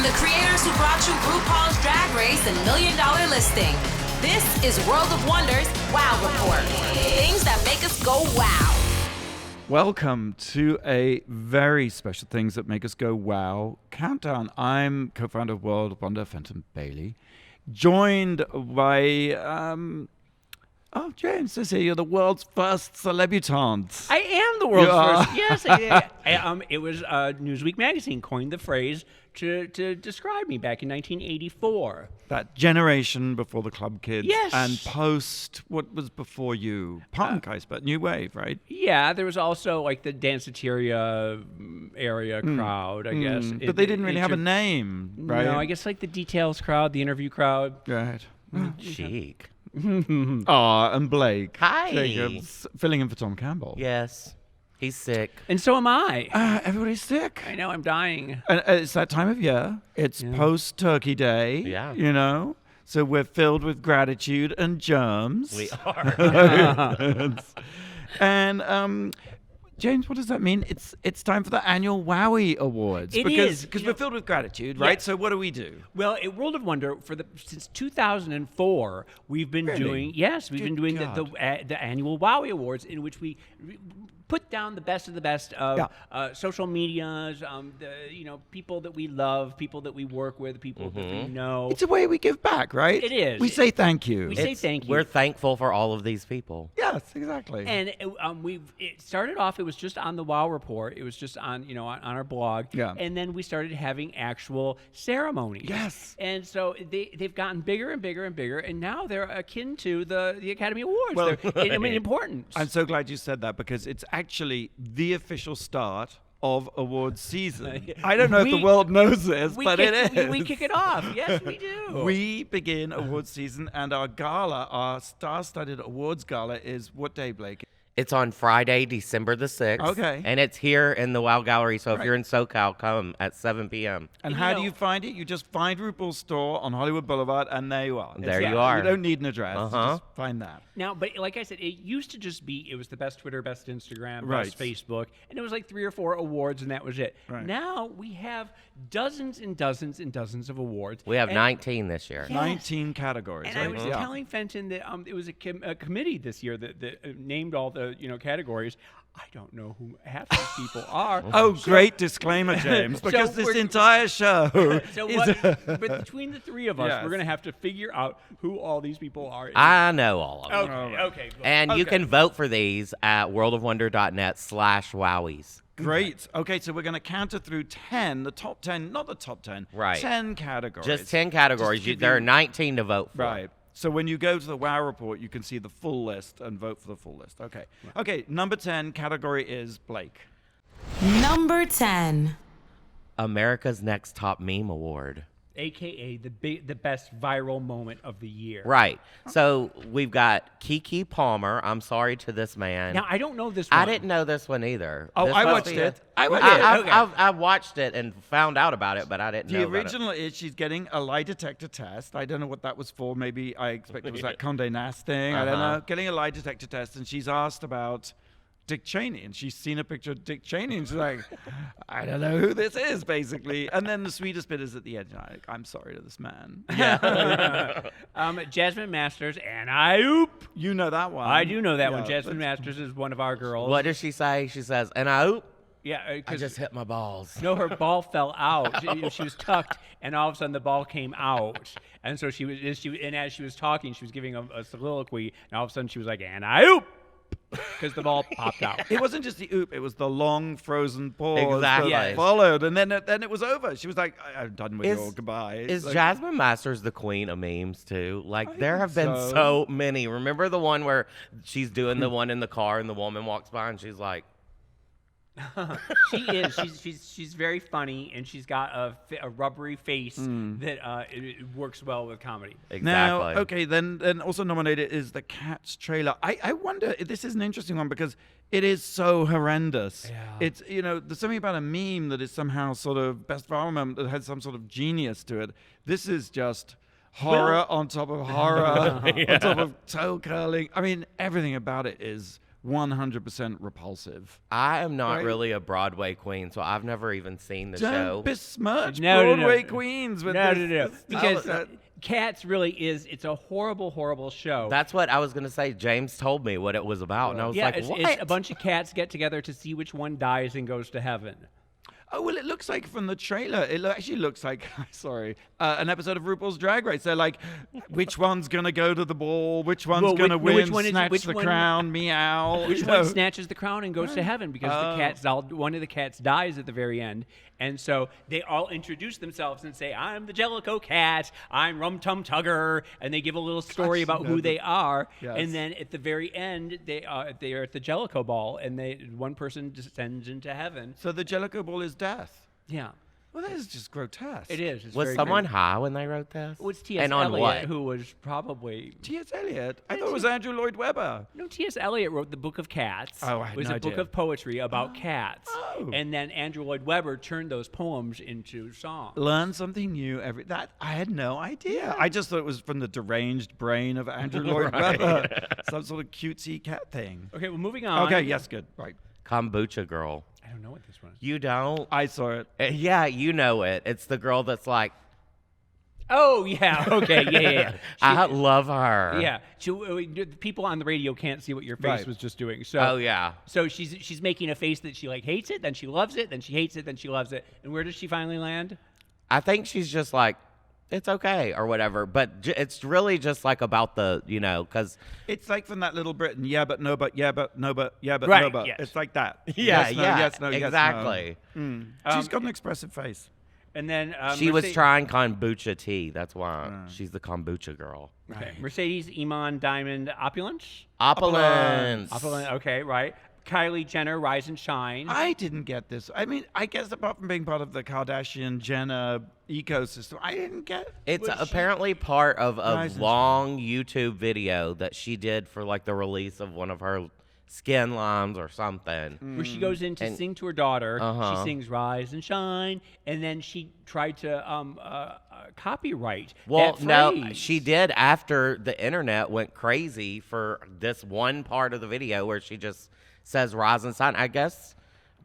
From the creators who brought you RuPaul's Drag Race and $1 Million Listing, this is World of Wonder's WOW Report. Things that make us go wow. Welcome to a very special Things That Make Us Go Wow countdown. I'm co-founder of World of Wonder, Fenton Bailey, joined by James says here you're the world's first celebutante. I am the world's first. Yes, it was Newsweek magazine coined the phrase to describe me back in 1984. That generation before the club kids. Yes. And post, what was before you? Punk, I suppose. New wave, right? Yeah, there was also like the Danceteria area crowd, I guess. But they didn't really have a name, right? No, I guess like the Details crowd, the interview crowd. Right. Chic. And Blake. Hi. Jacobs, filling in for Tom Campbell. Yes. He's sick. And so am I. Everybody's sick. I know, I'm dying. And it's that time of year. It's post-Turkey Day. Yeah. You know? So we're filled with gratitude and germs. We are. And James, what does that mean? It's time for the annual WOWIE Awards. It because, is. Because we're filled with gratitude, right? Yeah. So what do we do? Well, at World of Wonder, since 2004, we've been doing the annual WOWIE Awards, in which we put down the best of the best of social medias, people that we love, people that we work with, people that we know. It's a way we give back, right? It is. We say thank you. We say thank you. We're thankful for all of these people. Yes, exactly. And it started off. It was just on the WOW Report. It was just on on our blog. Yeah. And then we started having actual ceremonies. Yes. And so they've gotten bigger and bigger and bigger, and now they're akin to the Academy Awards. Well, Importance. I'm so glad you said that because it's actually the official start of awards season. I don't know if the world knows this, but it is. We kick it off. Yes, we do. We begin awards season, and our gala, our star-studded awards gala, is what day, Blake? It's on Friday, December the 6th. Okay. And it's here in the WOW Gallery, so if you're in SoCal, come at 7 p.m. And how do you find it? You just find RuPaul's store on Hollywood Boulevard, and there you are. There you are. You don't need an address. You just find that. Now, but like I said, it used to just be, it was the best Twitter, best Instagram, Right. best Facebook, and it was like 3 or 4 awards, and that was it. Right. Now we have dozens and dozens and dozens of awards. We have 19 this year. Yes. 19 categories. And right? I was telling Fenton that it was a committee this year that named all the categories. I don't know who half these people are. Oh, great disclaimer, James, because this entire show but between the three of us, Yes. we're going to have to figure out who all these people are. I know all of them. Okay. And you can vote for these at worldofwonder.net/wowies. Great. Okay, so we're going to counter through 10, the top 10, not the top 10, Right. 10 categories. Just 10 categories. Just to give There are you- 19 to vote for. Right. So when you go to the WOW Report, you can see the full list and vote for the full list. Okay. Right. Okay, number 10 category is Blake. Number 10. America's Next Top Meme Award. AKA the best viral moment of the year. Right. So we've got Keke Palmer. I'm sorry to this man. Now, I don't know this one. I didn't know this one either. Oh, This I must watched be it. I watched it and found out about it, but I didn't know The about it. original is she's getting a lie detector test. I don't know what that was for. Maybe I expect it was that Condé Nast thing. I don't know. Getting a lie detector test, and she's asked about Dick Cheney, and she's seen a picture of Dick Cheney, and she's like, I don't know who this is, basically. And then the sweetest bit is at the end. Like, I'm sorry to this man. Yeah. Jasmine Masters, and oop. You know that one. I do know that one. Jasmine Masters is one of our girls. What does she say? She says, and I Yeah, just hit my balls. No, her ball fell out. She was tucked, and all of a sudden the ball came out. And so and as she was talking, she was giving a soliloquy, and all of a sudden she was like, and I oop, because the ball popped out. It wasn't just the oop; it was the long frozen pause Exactly. that Yes. followed, and then it was over. She was like, "I'm done with your goodbye." Is like, Jasmine Masters the queen of memes too? Like I there think have been so. so many. Remember the one where she's doing the one in the car and the woman walks by and she's like, She is. She's very funny, and she's got a rubbery face that it works well with comedy. exactly. Now, okay, then also nominated is the Cats trailer. I wonder, this is an interesting one because it is so horrendous. Yeah. It's, there's something about a meme that is somehow sort of best viral moment that has some sort of genius to it. This is just horror on top of horror, on top of toe curling. I mean, everything about it is 100% repulsive. I am not Right. really a Broadway queen, so I've never even seen the show. Don't besmirch No, Broadway queens with this. Because Cats really is, it's a horrible, horrible show. That's what I was going to say. James told me what it was about, and I was yeah, like, it's, what? it's a bunch of cats get together to see which one dies and goes to heaven. Oh, well, it looks like from the trailer, it actually looks like, an episode of RuPaul's Drag Race. They're like, which one's going to go to the ball? Which one's going to win? Snatch the crown? Meow. Which one snatches the crown and goes to heaven? Because one of the cats dies at the very end. And so they all introduce themselves and say, I'm the Jellicoe Cat, I'm Rum Tum Tugger, and they give a little story about who they are. Yes. And then at the very end, they are at the Jellicoe Ball, and one person descends into heaven. So the Jellicoe Ball is death. Yeah. Well, that is just grotesque. It is. It's Was very someone great. high when they wrote this? It was T.S. And on Eliot, what? who was probably... T.S. Eliot? I thought it was Andrew Lloyd Webber. No, T.S. Eliot wrote the Book of Cats. Oh, I had It was no a book idea. of poetry about cats. Oh. And then Andrew Lloyd Webber turned those poems into songs. Learn something new every... That I had no idea. I just thought it was from the deranged brain of Andrew Lloyd Webber. Some sort of cutesy cat thing. Okay, well, moving on. Okay, yes, good. Right. Kombucha Girl. I don't know what this one is. You don't? I saw it. Yeah, you know it. It's the girl that's like, Oh, yeah. Okay, yeah. I love her. Yeah. The people on the radio can't see what your face Right. was just doing. So, Oh, yeah. So she's making a face that she like hates it, then she loves it, then she hates it, then she loves it. And where does she finally land? I think she's just like, it's okay or whatever. But it's really just like about the, because It's like from that Little Britain. Yeah, but no, but yeah, but no, but yeah, but Right, no, but. yes. It's like that. yeah, Yes, no, yeah, yes, no, yes, no. exactly. She's got an expressive face. And then She was trying kombucha tea. That's why she's the kombucha girl. Okay. Mercedes Iman Diamond Opulence. Opulence. Opulence. Okay, right. Kylie Jenner Rise and Shine. I didn't get this. I mean, I guess apart from being part of the Kardashian-Jenner ecosystem, I didn't get... It's apparently part of a Rise and long YouTube video that she did for like the release of one of her skin lines or something. Where she goes in to sing to her daughter. Uh-huh. She sings Rise and Shine. And then she tried to copyright Well, that no, phrase. she did after the internet went crazy for this one part of the video where she just says Rise and Shine, I guess.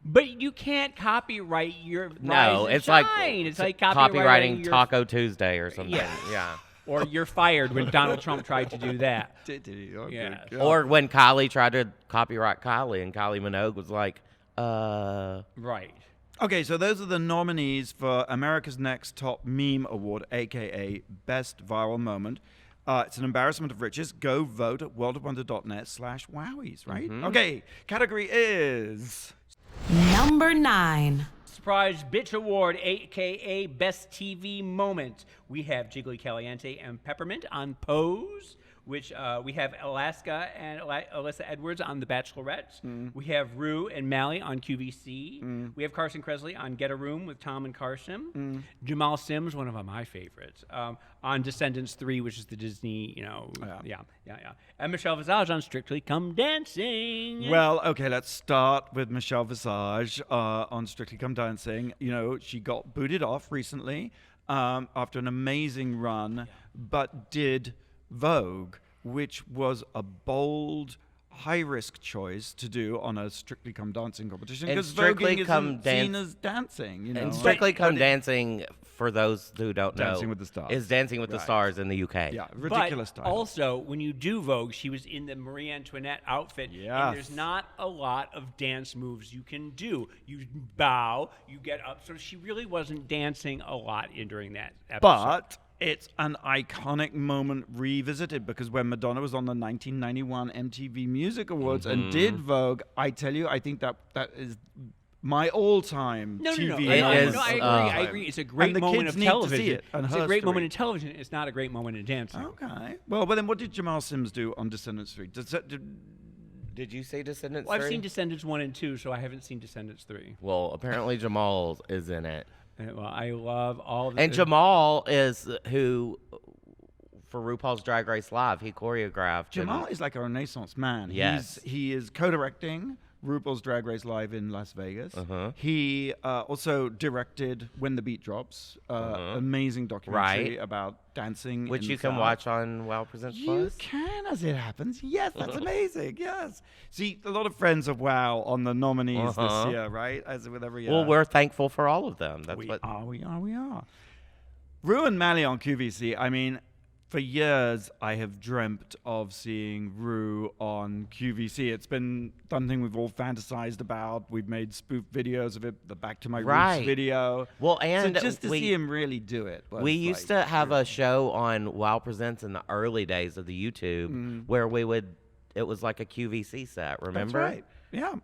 But you can't copyright your No, Rise and it's Shine. It's like copywriting your, Taco Tuesday or something. Yeah. Yeah. Or you're fired when Donald Trump tried to do that. Yeah. Or when Kylie tried to copyright Kylie and Kylie Minogue was like, Right. Okay, so those are the nominees for America's Next Top Meme Award, a.k.a. Best Viral Moment. It's an embarrassment of riches. Go vote at worldofwonder.net/wowies, right? Okay, category is... Number 9. Surprise Bitch Award, a.k.a. Best TV Moment. We have Jiggly Caliente and Peppermint on Pose, which we have Alaska and Alyssa Edwards on The Bachelorette. We have Rue and Mally on QVC. We have Carson Kressley on Get a Room with Tom and Carson. Jamal Sims, one of my favorites, on Descendants 3, which is the Disney, yeah. And Michelle Visage on Strictly Come Dancing. Well, okay, let's start with Michelle Visage on Strictly Come Dancing. She got booted off recently after an amazing run, but did Vogue, which was a bold, high-risk choice to do on a Strictly Come Dancing competition, because Voguing isn't seen as dancing, And Strictly Come Dancing, for those who don't know, Dancing with the Stars. is Dancing with the Stars in the UK. Yeah, ridiculous But title. also, when you do Vogue, she was in the Marie Antoinette outfit, Yes. and there's not a lot of dance moves you can do. You bow, you get up, so she really wasn't dancing a lot during that episode. But it's an iconic moment revisited, because when Madonna was on the 1991 MTV Music Awards and did Vogue, I tell you, I think that is my all-time No, TV It I is, agree. It's a great And the moment kids of need to television. see it on It's a great Herstory. moment in television. It's not a great moment in dancing. Okay. Well, but then what did Jamal Sims do on Descendants 3? Did you say Descendants Well, I've 3? seen Descendants 1 and 2, so I haven't seen Descendants 3. Well, apparently Jamal is in it. Well, I love all the... And Jamal is who, for RuPaul's Drag Race Live, he choreographed. Jamal is like a Renaissance man. Yes. He is co-directing RuPaul's Drag Race Live in Las Vegas. He also directed When the Beat Drops, amazing documentary about dancing. Which in you the can South. watch on WOW Presents You Plus. can, as it happens. Yes, that's amazing. Yes. See, a lot of friends of WOW on the nominees this year, right? As with every year. Well, we're thankful for all of them. That's we what. are. Ru and Mally on QVC. I mean, for years, I have dreamt of seeing Ru on QVC. It's been something we've all fantasized about. We've made spoof videos of it, the Back to My Roots video. Well, and so just to see him really do it. We used to have a show on WOW Presents in the early days of the YouTube where it was like a QVC set, remember? That's right. Yeah.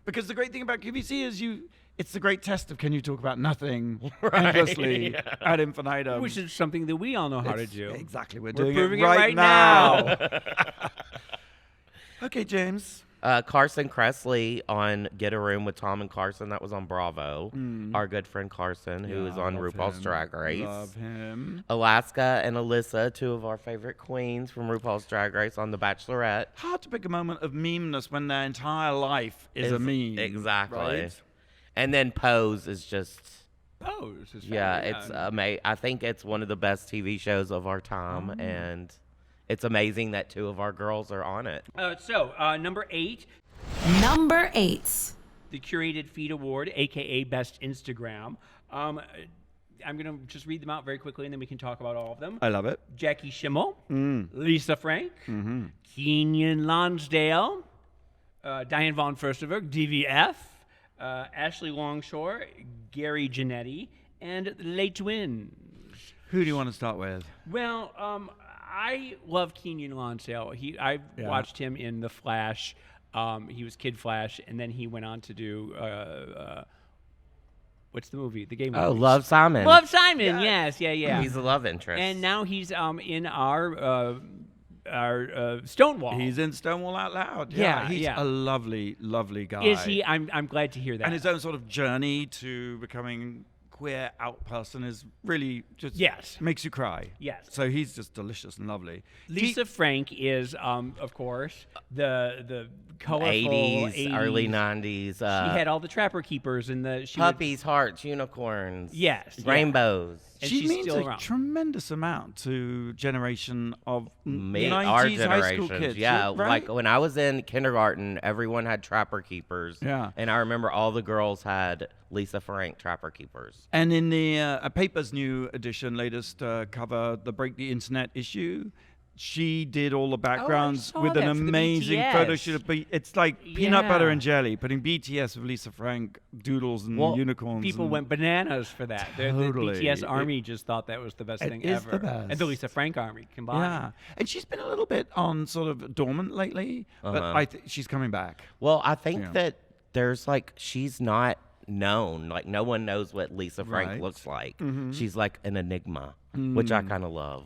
Because the great thing about QVC is it's the great test of can you talk about nothing endlessly ad infinitum. Which is something that we all know how to do. Exactly. We're We're doing proving it right now. Okay, James. Carson Kressley on Get a Room with Tom and Carson. That was on Bravo. Our good friend Carson, who is on RuPaul's Drag Race. Love him. Alaska and Alyssa, two of our favorite queens from RuPaul's Drag Race on The Bachelorette. Hard to pick a moment of memeness when their entire life is a meme. Exactly. Right? And then Pose is just... Pose is it's amazing. I think it's one of the best TV shows of our time, and it's amazing that two of our girls are on it. Number 8. Number 8. The Curated Feed Award, a.k.a. Best Instagram. I'm going to just read them out very quickly, and then we can talk about all of them. I love it. Jackie Schimmel, Lisa Frank, Keenan Lonsdale, Diane von Furstenberg, DVF, Ashley Longshore, Gary Janetti, and Les Twins. Who do you want to start with? Well, I love Keenan Lonsdale. I watched him in The Flash. He was Kid Flash, and then he went on to do what's the movie? The game movie. Oh, Love, Simon. Love, Simon. Yes. Yeah. He's a love interest. And now he's in our Stonewall. He's in Stonewall Out Loud. Yeah, he's yeah. a lovely, lovely guy. Is he? I'm glad to hear that. And his own sort of journey to becoming queer out person is really just makes you cry. Yes. So he's just delicious and lovely. Lisa Frank is, of course, the colorful 80s, early 90s. She had all the Trapper Keepers and puppies, hearts, unicorns. Yes. Rainbows. And she she's means still a around. tremendous amount to generation of 90s Our high school generations. kids. Yeah, right? like when I was in kindergarten, everyone had Trapper Keepers. Yeah. And I remember all the girls had Lisa Frank Trapper Keepers. And in the Paper's new edition, latest cover, the Break the Internet issue, she did all the backgrounds saw with an that for the amazing BTS. photo shoot. It's like peanut butter Yeah. and jelly, putting BTS with Lisa Frank, doodles and unicorns. People and went bananas for that. Totally. The BTS Army just thought that was the best thing is ever. the best. And the Lisa Frank Army combined. Yeah, and she's been a little bit on sort of dormant lately, but I think she's coming back. Well, I think that there's she's not known. Like, no one knows what Lisa Frank looks like. She's like an enigma, which I kind of love.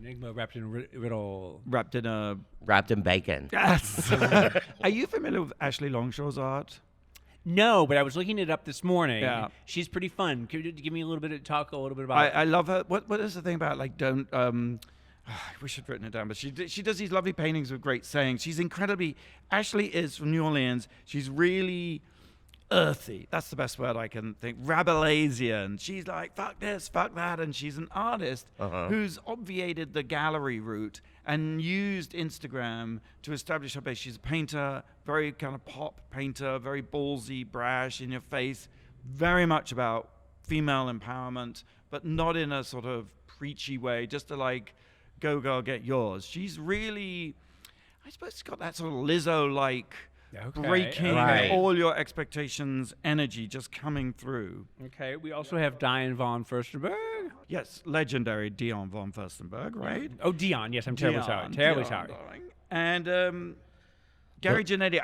Enigma wrapped in riddle. Wrapped in bacon. Yes. Are you familiar with Ashley Longshore's art? No, but I was looking it up this morning. Yeah. She's pretty fun. Could you give me a little bit about I love her. What is the thing about I wish I'd written it down, but she does these lovely paintings with great sayings. She's incredibly. Ashley is from New Orleans. She's really earthy. That's the best word I can think. Rabelaisian. She's like, fuck this, fuck that. And she's an artist who's obviated the gallery route and used Instagram to establish her base. She's a painter, very kind of pop painter, very ballsy, brash, in your face, very much about female empowerment, but not in a sort of preachy way, just to go girl, get yours. She's really, I suppose she's got that sort of Lizzo-like, breaking all your expectations energy just coming through. Okay, we also have Diane von Furstenberg. Yes, legendary Dion von Furstenberg, right? Oh, Dion, yes, I'm terribly sorry. Terribly sorry. Darling. And Gary Janetti,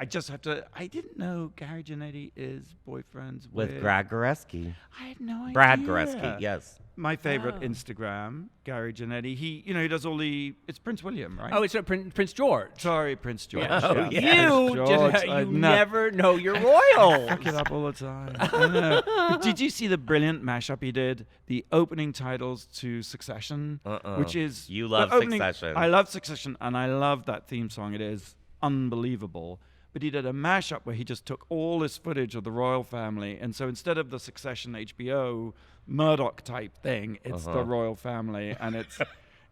I didn't know Gary Janetti is boyfriends With Brad Goreski. I had no idea. Brad Goreski, yes. My favorite Instagram, Gary Janetti. He does all it's Prince William, right? Oh, it's Prince George. Sorry, Prince George. Oh, yeah. yes. You never know your royals. Fuck it up all the time. I know. But did you see the brilliant mashup he did? The opening titles to Succession, which is You love Succession. I love Succession, and I love that theme song. It is unbelievable. but he did a mashup where he just took all this footage of the royal family, and so instead of the Succession HBO Murdoch type thing, it's the royal family, and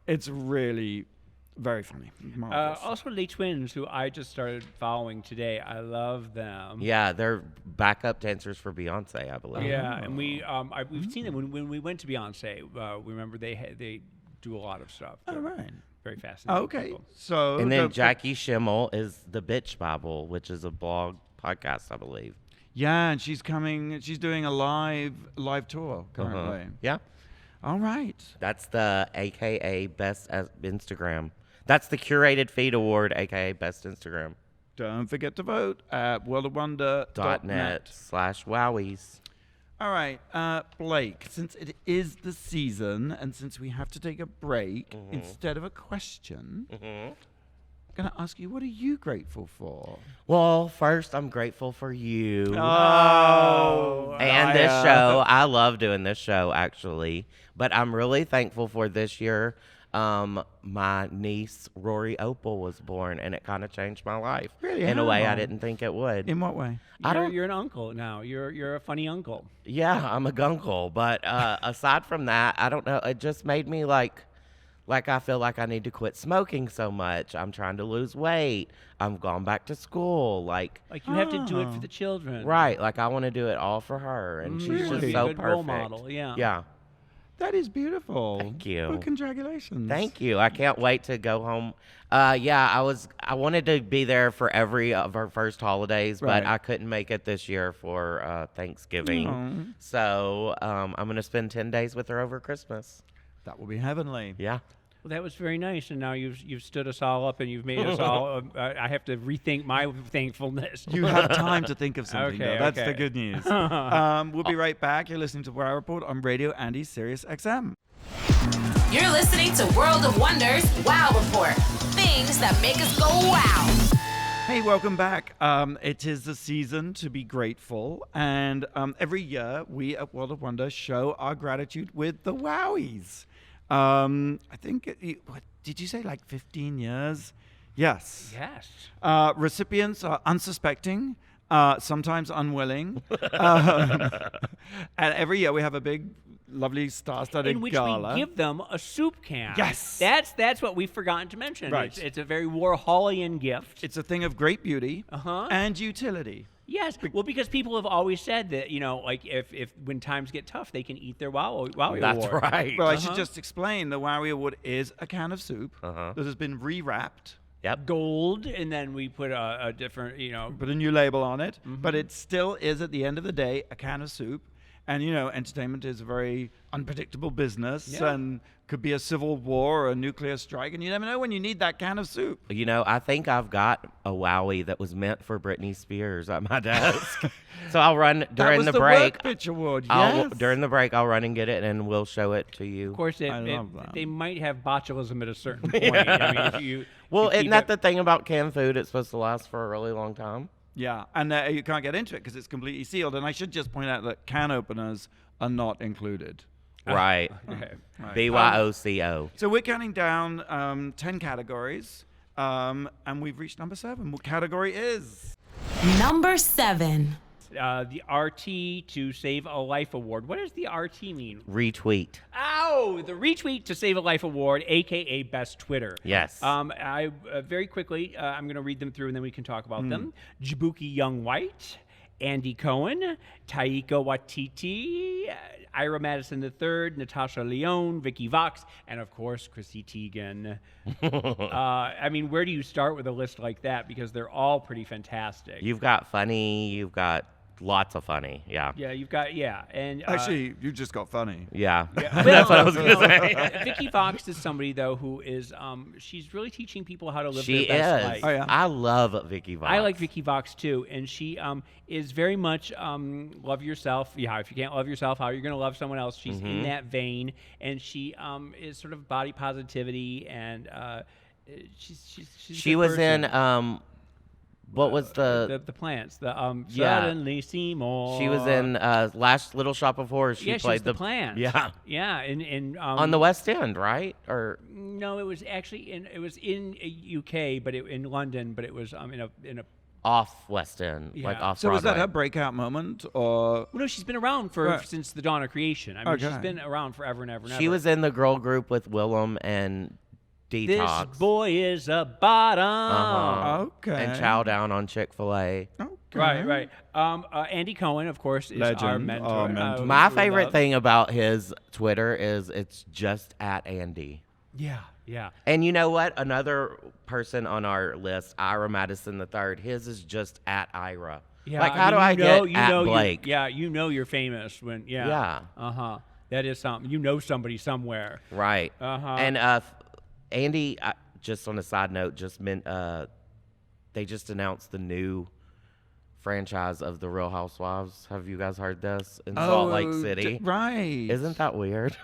it's really very funny. Also, Les Twins, who I just started following today. I love them. Yeah, they're backup dancers for Beyonce, I believe. Yeah, and we've seen them when we went to Beyonce. Remember they do a lot of stuff. All right. Very fascinating. Okay, people. so And then Jackie Schimmel is the Bitch Bible, which is a blog podcast, I believe. yeah, and she's doing a live tour currently. Yeah. All right. That's the AKA Best Instagram. That's the Curated Feed Award, AKA Best Instagram. Don't forget to vote at worldofwonder.net. .net/wowies. All right, Blake, since it is the season and since we have to take a break, instead of a question, I'm going to ask you, what are you grateful for? Well, first, I'm grateful for you. Oh. And this show. I love doing this show, actually. But I'm really thankful for this year. My niece, Rory Opal, was born, and it kind of changed my life. Really? In a way How? I didn't think it would. In what way? You're an uncle now. You're a funny uncle. Yeah, I'm a gunkle. But aside from that, I don't know. It just made me like I feel like I need to quit smoking so much. I'm trying to lose weight. I'm going back to school. Like you have to do it for the children. right. Like I want to do it all for her, and she's Really? just Be a so good perfect. role model. Yeah. Yeah. That is beautiful. Thank you. Well, congratulations. Thank you. I can't wait to go home. I wanted to be there for every of our first holidays, Right. but I couldn't make it this year for Thanksgiving. Aw. So I'm going to spend 10 days with her over Christmas. That will be heavenly. Yeah. Well, that was very nice, and now you've stood us all up, and you've made us all. I have to rethink my thankfulness. You have time to think of something, Okay, though. That's the okay. good news. We'll be right back. You're listening to Wow Report on Radio Andy Sirius XM. You're listening to World of Wonders Wow Report. Things that make us go wow. Hey, welcome back. It is the season to be grateful, and every year we at World of Wonder show our gratitude with the Wowies. I think, what did you say, like 15 years? Yes. Yes. Recipients are unsuspecting, sometimes unwilling. And every year we have a big, lovely star-studded In which gala. we give them a soup can. Yes. That's what we've forgotten to mention. Right. It's a very Warholian gift. It's a thing of great beauty Uh-huh. and utility. Yes. Well, because people have always said that, like if when times get tough, they can eat their WOWie That's award. right. Well, I should just explain the WOWie Award is a can of soup Uh-huh. that has been rewrapped, Yep. Gold, and then we put a different, put a new label on it, Mm-hmm. but it still is at the end of the day a can of soup. And, entertainment is a very unpredictable business Yeah. and could be a civil war or a nuclear strike. And you never know when you need that can of soup. I think I've got a Wowie that was meant for Britney Spears at my desk. So I'll run during that was the break. Work Pitch Award, I'll, yes. During the break, I'll run and get it, and we'll show it to you. Of course, I love that. they might have botulism at a certain point. I mean, if you Well, keep isn't that it- the thing about canned food? It's supposed to last for a really long time. Yeah, and you can't get into it because it's completely sealed. And I should just point out that can openers are not included. Right. Okay. BYOCO. So we're counting down 10 categories, and we've reached number 7. What category is? Number 7. The RT to Save a Life Award. What does the RT mean? Retweet. Ow! The Retweet to Save a Life Award, a.k.a. Best Twitter. Yes. I very quickly, I'm going to read them through, and then we can talk about them. Jabuki Young White, Andy Cohen, Taika Waititi, Ira Madison III, Natasha Lyonne, Vicky Vox, and of course, Chrissy Teigen. Where do you start with a list like that? Because they're all pretty fantastic. You've got funny. You've got lots of funny. Yeah. Yeah, you've got, and Actually, you just got funny. Yeah. well, That's what I was going to say. Vicky Vox is somebody though who is she's really teaching people how to live She their best is. life. Oh, yeah. I love Vicky Vox. I like Vicky Vox too, and she is very much love yourself. Yeah, if you can't love yourself, how are you going to love someone else? She's in that vein, and she is sort of body positivity, and she's a She good was person. in what was the the plants? The yeah. Suddenly Seymour. she was in Last Little Shop of Horrors. She Yeah, played she's the plant. Yeah. Yeah, and On the West End, right? Or No, it was actually in UK, but in London, but it was in a off West End, Yeah. like off So was that Broadway. her breakout moment, or Well, no, she's been around since the dawn of creation. I mean, she's Okay. been around forever and ever and ever. She was in the girl group with Willem and Detox. This boy is a bottom. Uh-huh. Okay. And Chow Down on Chick-fil-A. Okay. Right. Andy Cohen, of course, is our Legend, mentor. our mentor. My we favorite love. thing about his Twitter is it's just at Andy. Yeah. And you know what? Another person on our list, Ira Madison III, his is just at Ira. Yeah, Like, how do mean, I get you at know Blake? you're famous when, Yeah. That is something. You know somebody somewhere. Right. Uh-huh. And Andy, just on a side note, they just announced the new franchise of The Real Housewives. Have you guys heard this? In Salt Lake City. Right. Isn't that weird?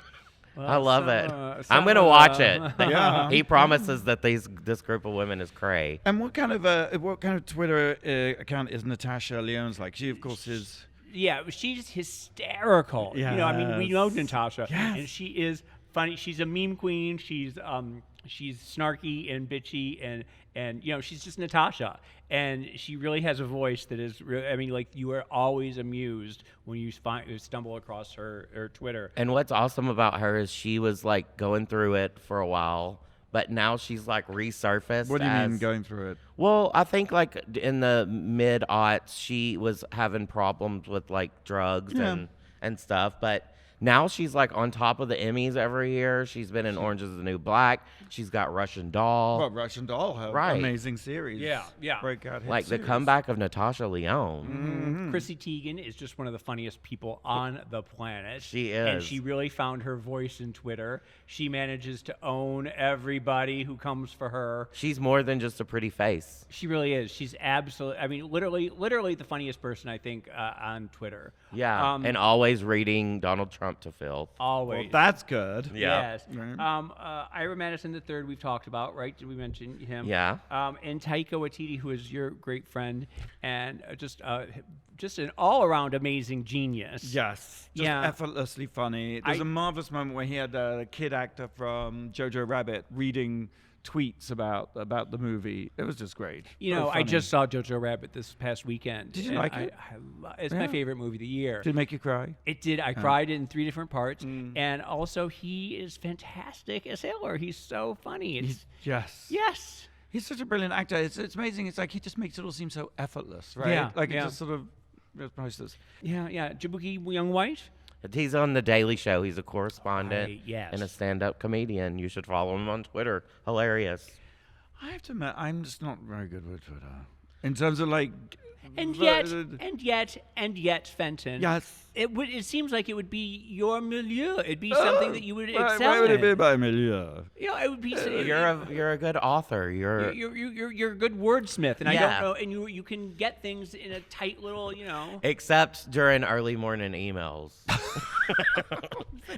Well, I love it. some- I'm going to watch some, it. Yeah. He promises that this group of women is cray. And what kind of Twitter account is Natasha Lyonne's like? She, of course, is. Yeah, she's hysterical. You know, I mean, we know Yes. Natasha, Yes. and she is funny. She's a meme queen. She's snarky and bitchy, and you know, she's just Natasha. And she really has a voice that is. I mean, like you are always amused when you stumble across her Twitter. And what's awesome about her is she was like going through it for a while, but now she's like resurfaced. What do you mean as- going through it? Well, I think like in the mid-aughts, she was having problems with like drugs and stuff, but now she's like on top of the Emmys every year. She's been in Orange is the New Black. She's got Russian Doll. Well, Russian Doll had Right. amazing series. Yeah. Breakout hit Like the series. comeback of Natasha Lyonne. Chrissy Teigen is just one of the funniest people on the planet. She And is. she really found her voice in Twitter. She manages to own everybody who comes for her. She's more than just a pretty face. She really is. She's absolutely, I mean, literally the funniest person, I think, on Twitter. Yeah, and always reading Donald Trump to filth. Always. Well, that's good. Yeah. Yes. Right. Ira Madison III, we've talked about, right? Did we mention him? Yeah. And Taika Waititi, who is your great friend and just an all-around amazing genius. Yes. Just Yeah. effortlessly funny. There's a marvelous moment where he had a kid actor from Jojo Rabbit reading tweets about the movie. It was just great. You So know, I funny. just saw Jojo Rabbit this past weekend. Did you and like it? It's my favorite movie of the year. Did it make you cry? It did. I cried in 3 different parts. And also, he is fantastic as Sailor. He's so funny. Yes. Yes. He's such a brilliant actor. It's amazing. It's like he just makes it all seem so effortless, right? Yeah, Like yeah. it just sort of it's priceless. Yeah. Jabuki Young White. He's on The Daily Show. He's a correspondent Right, yes. and a stand-up comedian. You should follow him on Twitter. Hilarious. I have to admit, I'm just not very good with Twitter. In terms of like And yet, Fenton. Yes. It seems like it would be your milieu. It'd be something that you would excel Why would it in. be by milieu? You know, it would be. You're a good author. You're You're a good wordsmith, and I Yeah. don't know. And you can get things in a tight little, you know. except during early morning emails.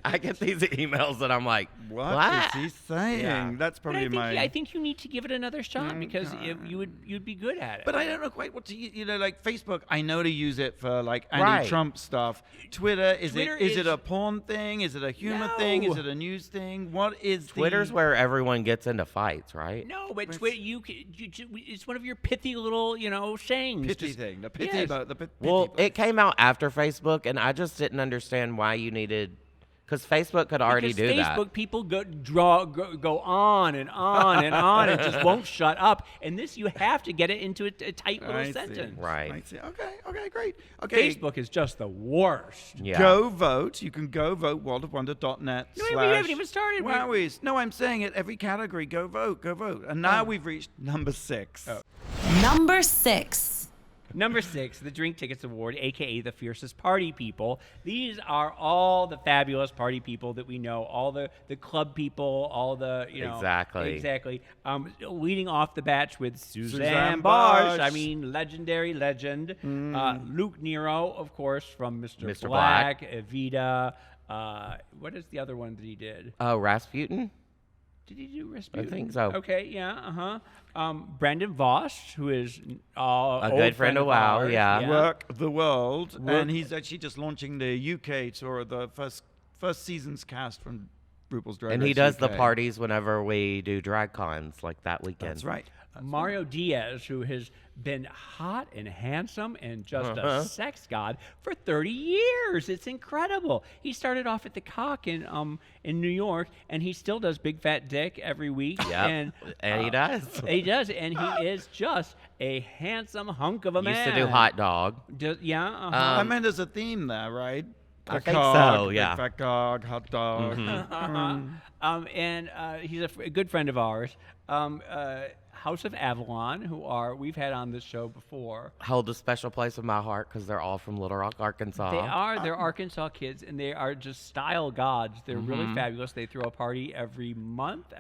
I get these emails that I'm like, What is he saying? Yeah. That's But probably I think you need to give it another shot because you'd be good at it. But I don't know quite what to like Facebook. I know to use it for like Right. anti-Trump stuff. Twitter is Twitter is it is- a porn thing? Is it a humor thing? Is No. it a news thing? What is Twitter's the, where everyone gets into fights, right? no, but Twitter, it's one of your pithy little, sayings. pithy Just- thing? The pithy, yes. but the pithy. Well, but- it came out after Facebook, and I just didn't understand why you needed, because Facebook could already Because do Facebook that. people go on and on and on and just won't shut up. And this, you have to get it into a tight little I see. sentence. Right. I see. Okay, great. Okay. Facebook is just the worst. Yeah. Go vote. You can go vote. worldofwonder.net. No, we haven't even started. Wowies. No, I'm saying it. Every category. Go vote. Go vote. And now we've reached number 6. Number 6. Number 6, the Drink Tickets Award, a.k.a. the Fiercest Party People. These are all the fabulous party people that we know, all the club people, all the, Exactly. Exactly. Leading off the batch with Suzanne Suzanne Barsh. Barsh. I mean, legendary legend. Luke Nero, of course, from Mr. Mr. Black, Evita. What is the other one that he did? Oh, Rasputin? Did he do Rasputin? I think so. Okay, yeah, Brandon Voss, who is A good friend of WOW, ours, yeah. Work the world. Work- And he's actually just launching the UK tour of the first season's cast from RuPaul's Drag Race. And he does the UK. parties whenever we do drag cons, like that weekend. That's right. Mario Diaz, who has been hot and handsome and just a sex god for 30 years. It's incredible. He started off at the Cock in New York, and he still does Big Fat Dick every week. Yep. And he does. He does, and he is just a handsome hunk of a man. Used to do Hot Dog. Yeah. I mean, there's a theme there, right? I The think cog, so, yeah. Big fat cog, hot dog. And he's a good friend of ours. House of Avalon, we've had on this show before. Hold a special place in my heart because they're all from Little Rock, Arkansas. They're Arkansas kids, and they are just style gods. They're really fabulous. They throw a party every month,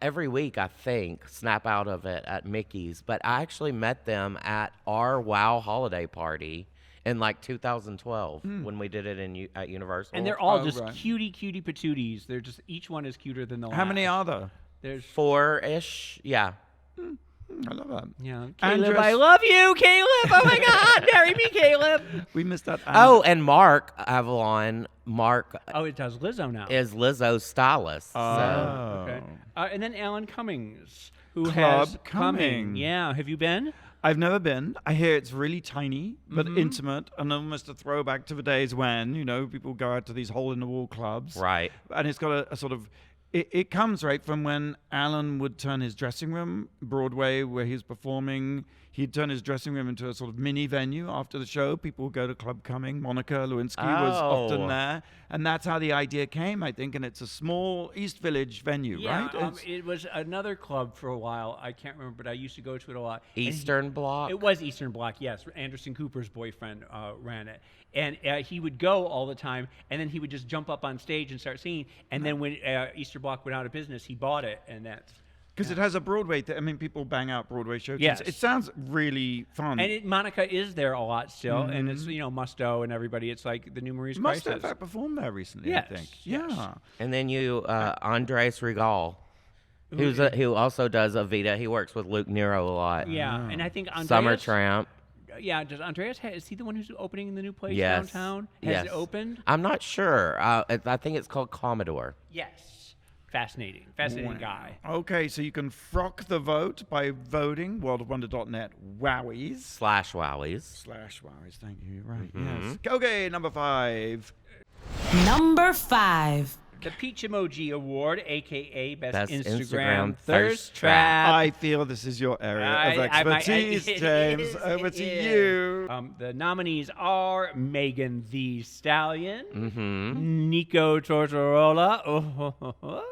Every week, I think, snap out of it at Mickey's. But I actually met them at our WOW holiday party in like 2012 when we did it at Universal. And they're all Oh, just right. cutie patooties. They're just, each one is cuter than the last. How many are there? There's 4-ish, yeah. I love that. Yeah, Andress- Caleb, I love you, Caleb. Oh my God, marry me, Caleb. We missed that. Oh, and Mark Avalon, Oh, it does Lizzo now. is Lizzo's stylist. So. Okay. And then Alan Cummings, who Club has Cumming. Yeah, have you been? I've never been. I hear it's really tiny, but intimate, and almost a throwback to the days when, people go out to these hole-in-the-wall clubs. Right. And it's got a sort of... It comes right from when Alan would turn his dressing room, Broadway, where he's performing. He'd turn his dressing room into a sort of mini venue after the show. People would go to Club Cumming. Monica Lewinsky was often Oh. there. And that's how the idea came, I think. And it's a small East Village venue, Yeah, right? It's- it was another club for a while. I can't remember, but I used to go to it a lot. And Eastern Bloc. It was Eastern Bloc, yes. Anderson Cooper's boyfriend ran it. And he would go all the time, and then he would just jump up on stage and start singing. And then when Eastern Bloc went out of business, he bought it, and that's... Because it has a Broadway. People bang out Broadway shows. Yes. It sounds really fun. And Monica is there a lot still, and it's, Musto and everybody. It's like the new Maurice Must have, Crisis. in fact, performed there recently, Yes, I think. yes. Yeah. And then Andres Regal, who also does Evita. He works with Luke Nero a lot. Yeah, and I think Andreas... Summer Tramp. Yeah, does Andreas... Is he the one who's opening the new place Yes. downtown? Yes. Has it opened? I'm not sure. I think it's called Commodore. Yes. Fascinating guy. Okay, so you can frock the vote by voting worldofwonder.net WOWies /WOWies. /WOWies. Thank you. Right. Yes. Okay, number 5. Number 5. The Peach Emoji Award, a.k.a. Best Instagram Instagram Thirst Thirst Trap. Trap. I feel this is your area of expertise, James. Over to you. The nominees are Megan Thee Stallion, Mm-hmm. Nico Tortorella,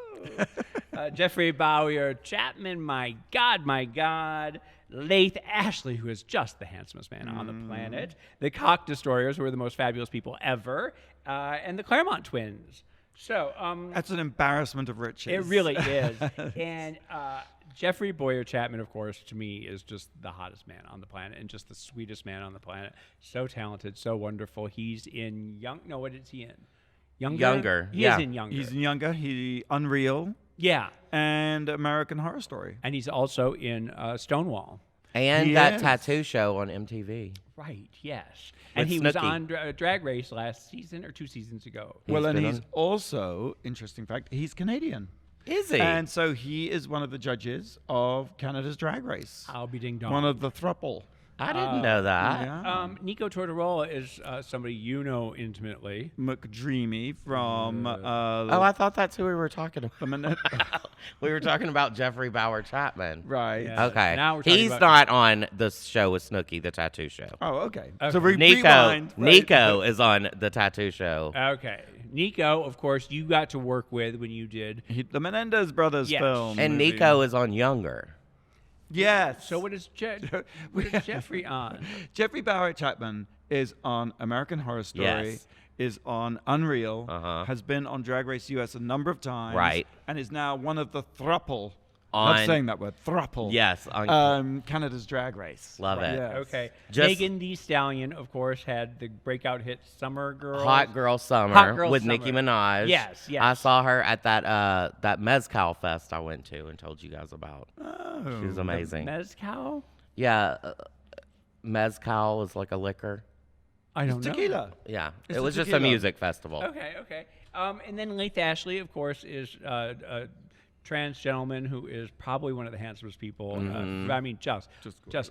Jeffrey Bowyer Chapman, my God, Laith Ashley, who is just the handsomest man on the planet, the Cock Destroyers, who are the most fabulous people ever, and the Claremont Twins. So That's an embarrassment of riches. it really is. And Jeffrey Bowyer Chapman, of course, to me is just the hottest man on the planet and just the sweetest man on the planet. So talented, so wonderful. He's in what is he in? Younger, He yeah. is in Younger. He's younger. Unreal Yeah. and American Horror Story. And he's also in Stonewall. And He that is. tattoo show on MTV. Right, yes. And With he was Snooki. on Drag Race last season or 2 seasons ago. Well, and been he's on- also, interesting fact, he's Canadian. Is he? And so he is one of the judges of Canada's Drag Race. I'll be ding dong. One of the thruple. I didn't know that. Yeah. Nico Tortorella is somebody you know intimately. McDreamy from Oh, I thought that's who we were talking about. the minute. We were talking about Jeffrey Bowyer Chapman. Right. Yeah. Okay. Now we're talking He's about- not on the show with Snooki, the tattoo show. Oh, okay. Okay. So Nico rewind. Nico is on the tattoo show. Okay. Nico, of course, you got to work with when you did. The Menendez brothers Yes. film. And movie. Nico is on Younger. Yes. So what is Jeffrey on? Jeffrey Bowyer Chapman is on American Horror Story. Yes. Is on Unreal. Uh-huh. Has been on Drag Race US a number of times. Right. And is now one of the thruple. On- I'm saying that word. Thruple. Yes, on Canada's Drag Race. Love it. Yes. Okay. Just- Megan Thee Stallion, of course, had the breakout hit "Summer Girl." Hot Girl Summer Hot Girl with Summer. Nicki Minaj. Yes, yes. I saw her at that Mezcal Fest I went to and told you guys about. Oh. She was amazing. Mezcal. Yeah, Mezcal is like a liquor. I don't know. Tequila. Yeah, It's it a was just a tequila. music festival. Okay. And then Leith Ashley, of course, is a trans gentleman who is probably one of the handsomest people. I mean, just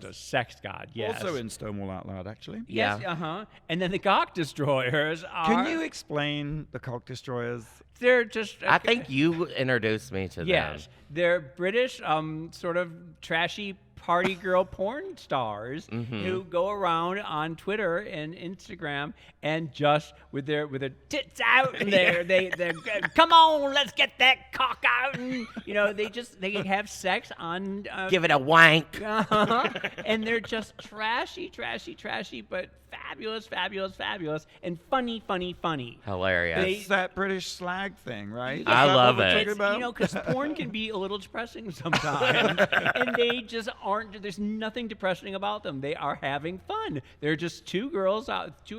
a sex god. Yes. Also in Stonewall Out Loud, actually. Yes. Yeah. And then the Cock Destroyers are. Can you explain the Cock Destroyers? They're just. I think you introduced me to them. Yes, they're British, sort of trashy party girl porn stars who go around on Twitter and Instagram and just with their tits out and they're come on, let's get that cock out, and they have sex on Give it a wank. and they're just trashy, but fabulous, and funny. Hilarious. It's that British slag thing, right? Is I that love what we're it. talking It's, about? because porn can be a little depressing sometimes, and they just aren't. There's nothing depressing about them. They are having fun. They're just two or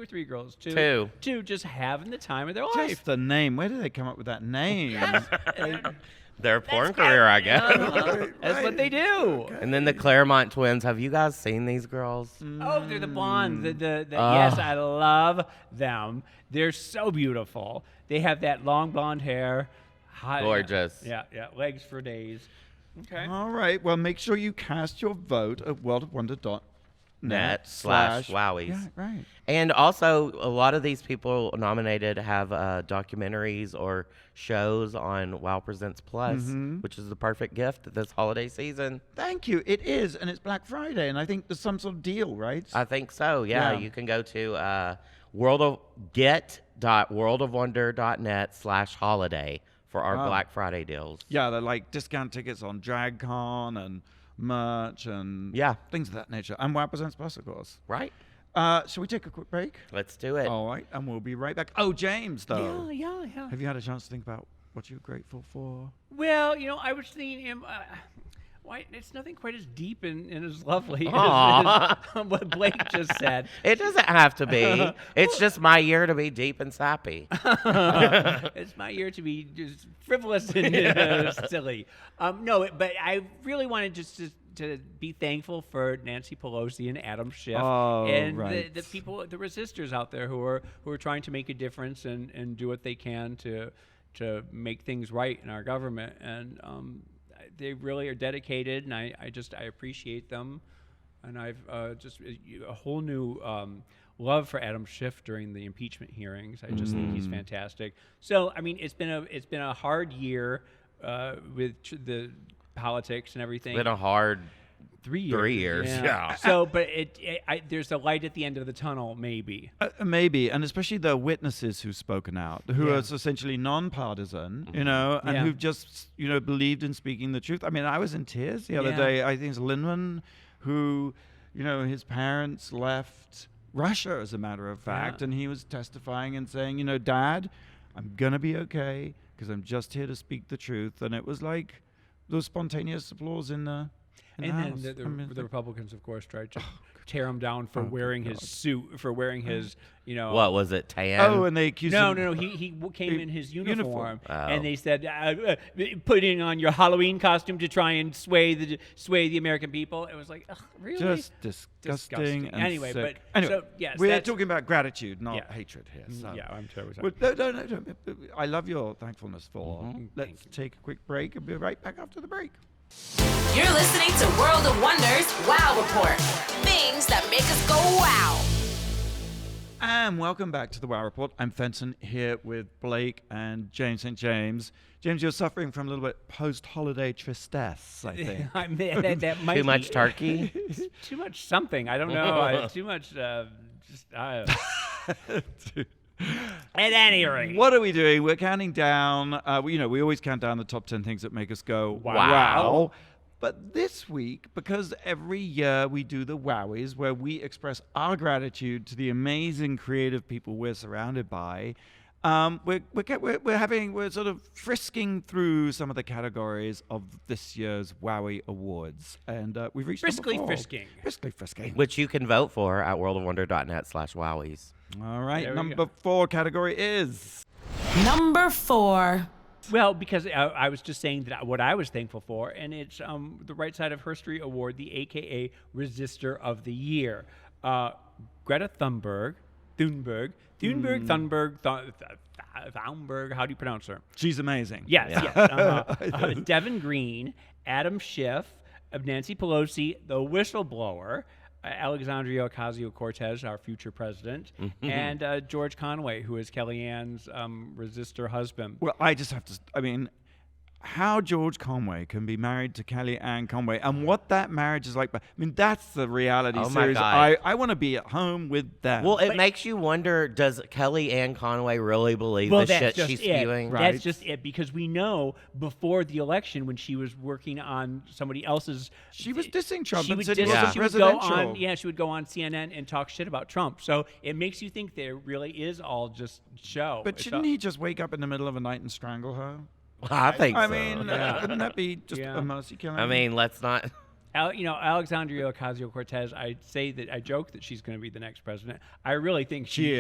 three girls, two just having the time of their life. Just the name. Where did they come up with that name? Their porn career, I guess. That's what they do. And then the Claremont twins. Have you guys seen these girls? Oh, they're the blondes. Yes, I love them. They're so beautiful. They have that long blonde hair. Gorgeous. Yeah. Legs for days. Okay. All right. Well, make sure you cast your vote at worldofwonder.net net/wowies. Yeah, right. And also, a lot of these people nominated have documentaries or shows on WOW Presents Plus, which is the perfect gift this holiday season. Thank you. It is, and it's Black Friday, and I think there's some sort of deal, right? I think so. Yeah, Yeah. you can go to get.worldofwonder.net/holiday for our Black Friday deals. Yeah, they're like discount tickets on DragCon and merch and things of that nature. And WOW Presents Plus, of course. Right. Shall we take a quick break? Let's do it. All right, and we'll be right back. Oh, James, though. Yeah. Have you had a chance to think about what you're grateful for? Well, I was thinking him. Why? It's nothing quite as deep and as lovely as what Blake just said. It doesn't have to be. It's just my year to be deep and sappy. It's my year to be just frivolous and silly. But I really wanted just to be thankful for Nancy Pelosi and Adam Schiff and the people, the resistors out there who are trying to make a difference and do what they can to make things right in our government. And they really are dedicated, and I appreciate them. And I've just a whole new love for Adam Schiff during the impeachment hearings. I just think he's fantastic. So I mean, it's been a hard year with the politics and everything. It's been a hard 3 years. 3 years. Yeah. So, but there's a light at the end of the tunnel, maybe. Maybe, and especially the witnesses who've spoken out, who are essentially non-partisan, and who've just, believed in speaking the truth. I mean, I was in tears the other day. I think it's Linman, who, his parents left Russia, as a matter of fact, and he was testifying and saying, Dad, I'm going to be okay because I'm just here to speak the truth. And it was like those spontaneous applause in the And then the Republicans, of course, tried to tear him down for wearing his suit, for wearing his, What was it, tan? Oh, and they accused him. No. He came in his uniform, and they said, putting on your Halloween costume to try and sway the American people. It was like, ugh, really? Just disgusting. And anyway, sick. but so yes, we're talking about gratitude, not Yeah. hatred here. So. Yeah, I'm totally Well, sorry. no. I love your thankfulness for. Let's take a quick break and be right back after the break. You're listening to World of Wonders WOW Report. Things that make us go wow. And welcome back to the WOW Report. I'm Fenton here with Blake and James St. James. James, you're suffering from a little bit post-holiday tristesse, I think. that might Too be much turkey? too much something. I don't know. Too much. At any rate. What are we doing? We're counting down. We always count down the top 10 things that make us go wow. But this week, because every year we do the Wowies, where we express our gratitude to the amazing creative people we're surrounded by, we're sort of frisking through some of the categories of this year's Wowie Awards, and we've reached Briskly number 4. frisking. Briskly frisking. Which you can vote for at worldofwonder.net/wowies. All right, There we number 4 category is Number 4. Well, because I was just saying that what I was thankful for, and it's the Right Side of Herstory Award, the AKA Resistor of the Year. Greta Thunberg Thunberg. Thunberg. How do you pronounce her? She's amazing. Yes, yes. Devin Green, Adam Schiff, Nancy Pelosi, the whistleblower, Alexandria Ocasio-Cortez, our future president, and George Conway, who is Kellyanne's Resistor husband. Well, I just have to. I mean, how George Conway can be married to Kellyanne Conway and what that marriage is like. I mean, that's the reality series. I want to be at home with them. Well, it makes you wonder, does Kellyanne Conway really believe the shit she's spewing? Right. That's just it, because we know before the election when she was working on somebody else's... She was dissing Trump she and would said he diss- wasn't she would go presidential. on, she would go on CNN and talk shit about Trump. So it makes you think there really is all just show. But shouldn't he just wake up in the middle of the night and strangle her? I think so. I mean, wouldn't that be just a mercy killing? I mean, let's not... Alexandria Ocasio-Cortez, I joke that she's going to be the next president. I really think she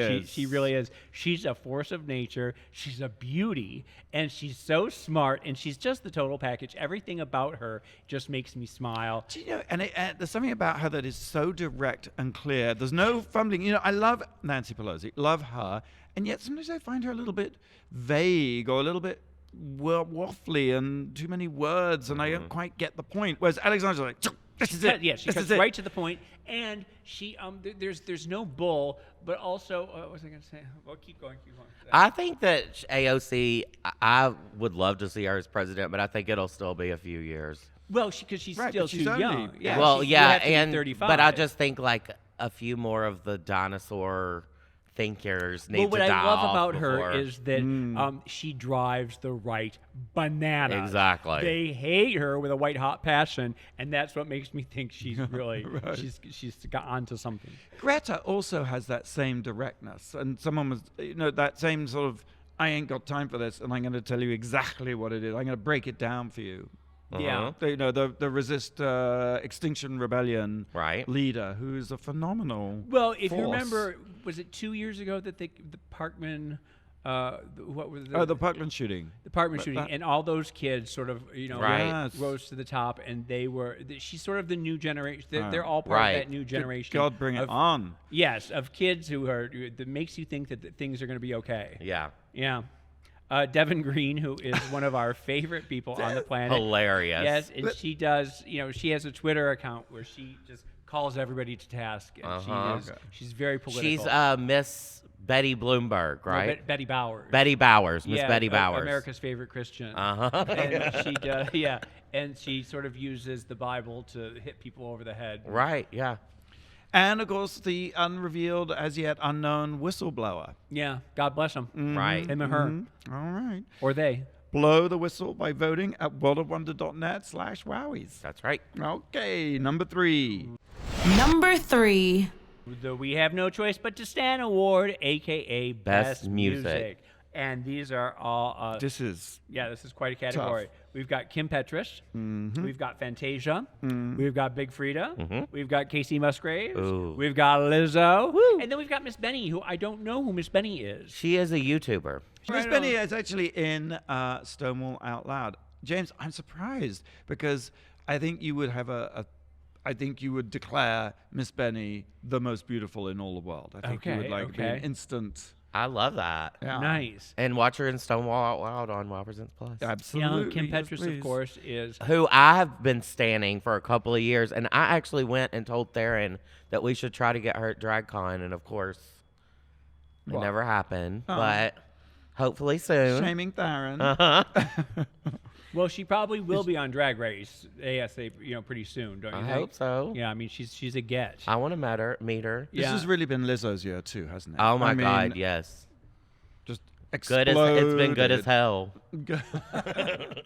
really is. She's a force of nature. She's a beauty, and she's so smart, and she's just the total package. Everything about her just makes me smile. Do you know, and there's something about her that is so direct and clear. There's no fumbling. You know, I love Nancy Pelosi, love her, and yet sometimes I find her a little bit vague or a little bit waffly and too many words, and I don't quite get the point. Whereas Alexandra's like, this is it. Yeah, she cuts right to the point, and she there's no bull, but also what was I going to say? Well, keep going. I think that AOC, I would love to see her as president, but I think it'll still be a few years. Well, because she's Right, still but she's too only- young. Yeah, Well, you have to be and 35. but I just think like a few more of the dinosaur thinkers need what to die I love off about before. her is that she drives the right bananas. Exactly. They hate her with a white hot passion, and that's what makes me think she's really she's got onto something. Greta also has that same directness, and someone was, that same sort of, I ain't got time for this, and I'm going to tell you exactly what it is. I'm going to break it down for you. Yeah. The Resist Extinction Rebellion leader, who's a phenomenal Well, if force. you remember, was it 2 years ago that the Parkman, what was the Parkland shooting. The Parkman shooting, and all those kids sort of, Yes. rose to the top, and she's sort of the new generation. They're all part of that new generation. God, bring it on. Yes, of kids that makes you think that things are going to be okay. Yeah. Yeah. Devin Green, who is one of our favorite people on the planet. Hilarious. Yes, and she does, she has a Twitter account where she just calls everybody to task, and she's very political. She's Miss Betty Bloomberg, right? No, Betty Bowers. Betty Bowers, Miss Betty Bowers. America's favorite Christian. And she does, and she sort of uses the Bible to hit people over the head. Right, yeah. And, of course, the unrevealed, as yet unknown whistleblower. Yeah, God bless them. Right. Him and her. All right. Or they. Blow the whistle by voting at worldofwonder.net/wowies. That's right. Okay, number 3. Number 3. The We Have No Choice But to Stand Award, a.k.a. Best Music. And these are all... This is this is quite a category. tough. We've got Kim Petras. We've got Fantasia. We've got Big Frida. We've got Casey Musgraves. Ooh. We've got Lizzo. And then we've got Miss Benny, who I don't know who Miss Benny is. She is a YouTuber. Miss Benny is actually in Stonewall Out Loud. James, I'm surprised because I think you would have I think you would declare Miss Benny the most beautiful in all the world. I think you would be an instant. I love that. Yeah. Nice. And watch her in Stonewall Out Loud on WOW Presents Plus. Absolutely. Kim yes, Petras, please. of course, is... Who I have been standing for a couple of years, and I actually went and told Theron that we should try to get her at DragCon, and of course, it never happened, but hopefully soon. Shaming Theron. Well, she probably will be on Drag Race ASAP, pretty soon, don't you I think? hope so. Yeah, I mean, she's a get. I want to meet her. This has really been Lizzo's year too, hasn't it? Oh my I mean, God, yes. Just Good as it's been good as hell.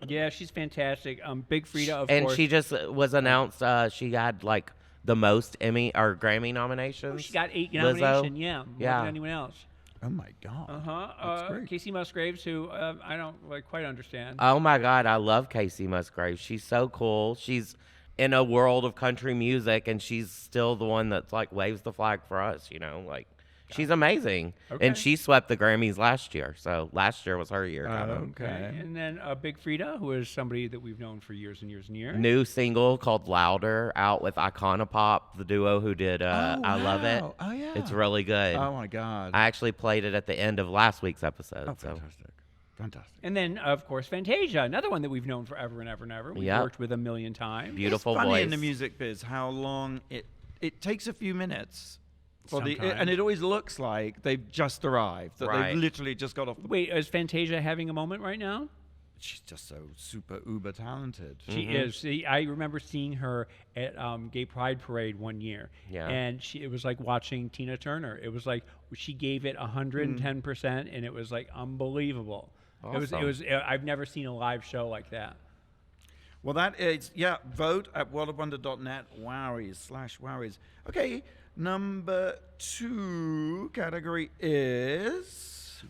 Yeah, she's fantastic. Big Frida, of And course. she just was announced. She had like the most Emmy or Grammy nominations. She got 8 Lizzo. nominations. Yeah, more Yeah. than anyone else. Oh my God. That's great. Casey Musgraves, who I don't quite understand. Oh my God, I love Casey Musgraves. She's so cool. She's in a world of country music, and she's still the one that's like waves the flag for us. Like She's amazing. Okay. And she swept the Grammys last year. So last year was her year. Kind of. Okay. And then Big Freedia, who is somebody that we've known for years and years and years. New single called Louder out with Iconopop, the duo who did I Love It. Oh, yeah. It's really good. Oh, my God. I actually played it at the end of last week's episode. Oh, so. fantastic. Fantastic. And then, of course, Fantasia, another one that we've known forever and ever and ever. We've Yep. worked with a million times. Beautiful It's funny voice. in the music biz how long it takes a few minutes. And Sometimes. it always looks like they've just arrived, that Right. they've literally just got off the... Wait, is Fantasia having a moment right now? She's just so super uber talented. She is. See, I remember seeing her at Gay Pride Parade one year. Yeah. And it was like watching Tina Turner. It was like she gave it 110%, and it was like unbelievable. Awesome. It was. I've never seen a live show like that. Well, that is, vote at worldofwonder.net, WOWies/WOWies. Okay, number 2 category is...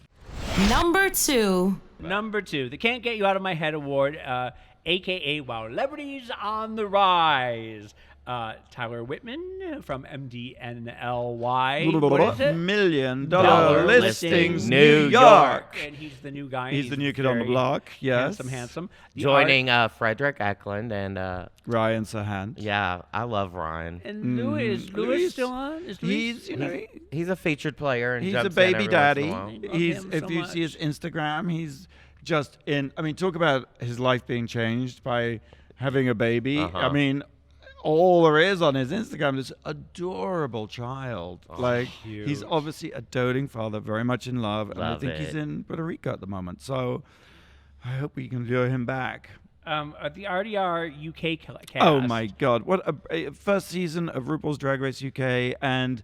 Number 2. Number 2, the Can't Get You Out of My Head Award, a.k.a. WOWlebrity's on the Rise. Tyler Whitman from MDNLY. What is it? $1 million Dollar listings, listings, New York. And he's the new guy. He's the new kid on the very block, yes. Handsome. The Joining Frederick Eklund and Ryan Sahant. yeah, I love Ryan. And Louis. Louis still on? Is Louis? He's, He's a featured player and he's jumps a baby in every daddy. once in a while. Love He's, him if so you see his much. Instagram, he's just in. I mean, talk about his life being changed by having a baby. I mean, all there is on his Instagram is adorable child. Like he's cute. obviously a doting father, very much in love, and I Love think he's it. in Puerto Rico at the moment. So I hope we can lure him back. The RDR UK cast. Oh my God! What a first season of RuPaul's Drag Race UK, and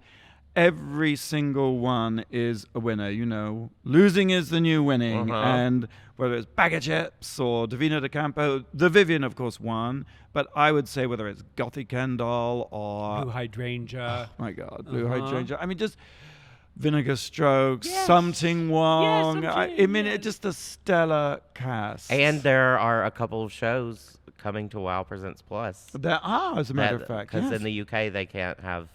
every single one is a winner. You know, losing is the new winning, and whether it's Bag of Chips or Davina De Campo, the Vivian, of course, won. But I would say whether it's Gothy Kendall or Blue Hydrangea. my God, Blue Hydrangea. I mean, just Vinegar Strokes, Yes. Something Wong. I Something, mean, yes. it's just a stellar cast. And there are a couple of shows coming to WoW Presents Plus. there are, as a matter of fact, Because yes. in the UK they can't have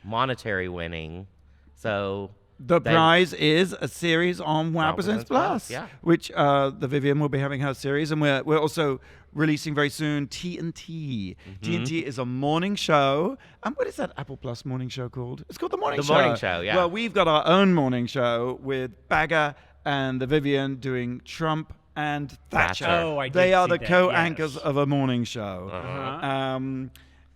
monetary winning, so The prize is a series on WoW WoW Presents Presents Plus, Plus, yeah. which the Vivian will be having her series, and we're also releasing very soon TNT. TNT is a morning show. And what is that Apple Plus morning show called? It's called The Morning The Show. Morning Show, yeah. Well, we've got our own morning show with Bagger and the Vivian doing Trump and Thatcher. Thatcher. Oh, I did They are see the that, co-anchors yes. of a morning show. Uh-huh.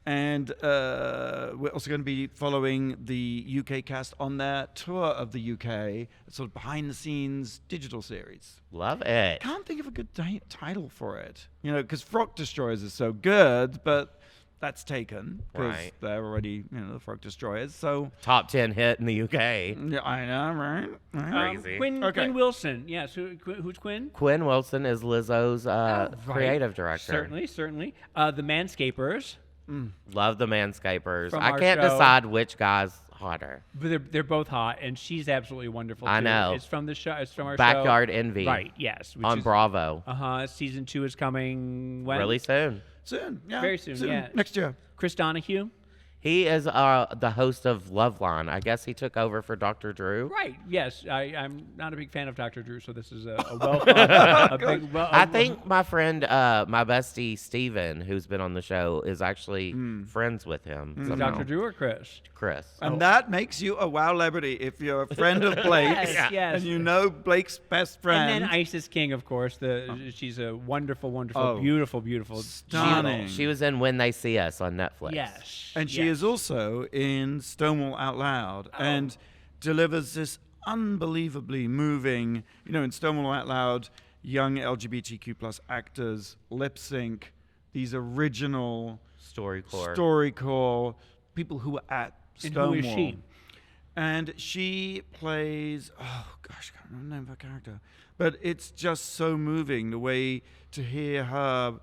And we're also going to be following the UK cast on their tour of the UK, sort of behind-the-scenes digital series. love it. Can't think of a good title for it, you know, because Frock Destroyers is so good, but that's taken because Right. they're already, you know, the Frock Destroyers. So Top 10 hit in the UK. yeah, I know, right? Crazy. Quinn Wilson. Yes. Who's Quinn? Quinn Wilson is Lizzo's Right. creative director. Certainly. The Manscapers. Love the Manscapers. From I our can't show. decide which guy's hotter. But they're both hot, and she's absolutely wonderful. I too. know. It's from the show. It's from our Backyard show. Envy. Right. Yes. Which On is, Bravo. Season 2 is coming when? Really soon. Soon, yeah. Very soon, yeah. Next year. Chris Donahue. He is the host of Loveline. I guess he took over for Dr. Drew. Right. Yes. I'm not a big fan of Dr. Drew, so this is a welcome. I think my friend, my bestie Steven, who's been on the show, is actually friends with him. somehow. Dr. Drew or Chris? Chris. And that makes you a WoW celebrity if you're a friend of Blake's Yes. and you know Blake's best friend. And then Isis King, of course. She's a wonderful, Oh. beautiful Stunning. She was in When They See Us on Netflix. Yes. And she is also in Stonewall Out Loud and delivers this unbelievably moving, you know, in Stonewall Out Loud, young LGBTQ plus actors lip sync these original StoryCorps people who were at And Stonewall. who is she? And she plays, oh gosh, I can't remember the name of her character. But it's just so moving the way to hear her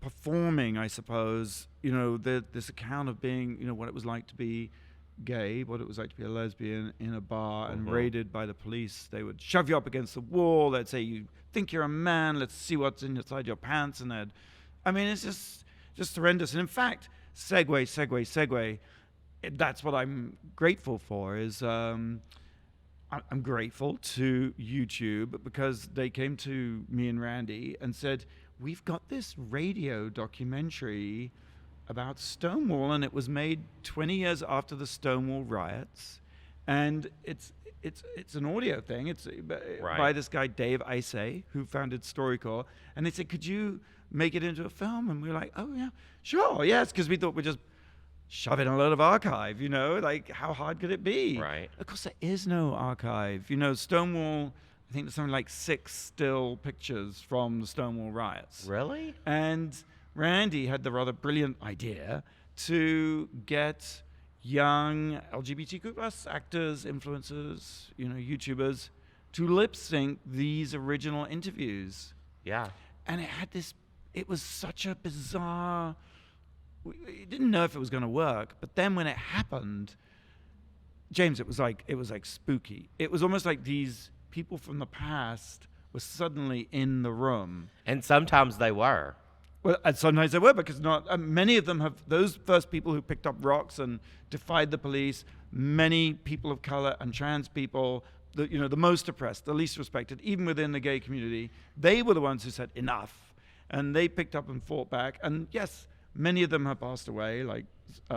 performing, I suppose, you know, this account of being, you know, what it was like to be gay, what it was like to be a lesbian in a bar and raided by the police. They would shove you up against the wall. They'd say, you think you're a man, let's see what's inside your pants. And I mean, it's just horrendous. And in fact, segue, that's what I'm grateful for. I'm grateful to YouTube because they came to me and Randy and said, we've got this radio documentary about Stonewall, and it was made 20 years after the Stonewall riots, and it's an audio thing. It's by this guy Dave Isay, who founded StoryCorps, and they said, could you make it into a film? And we were like, oh yeah, sure, yes, because we thought we'd just shove in a lot of archive, like how hard could it be? Right. Of course, there is no archive. Stonewall, I think there's something like 6 still pictures from the Stonewall riots. Really? And Randy had the rather brilliant idea to get young LGBTQ plus actors, influencers, YouTubers to lip sync these original interviews. Yeah. And it was such a bizarre, we didn't know if it was going to work, but then when it happened, James, it was like spooky. It was almost like these people from the past were suddenly in the room. And sometimes they were. Well, and sometimes they were, because many of them have, those first people who picked up rocks and defied the police, many people of color and trans people, the most oppressed, the least respected, even within the gay community, they were the ones who said enough. And they picked up and fought back. And yes, many of them have passed away, like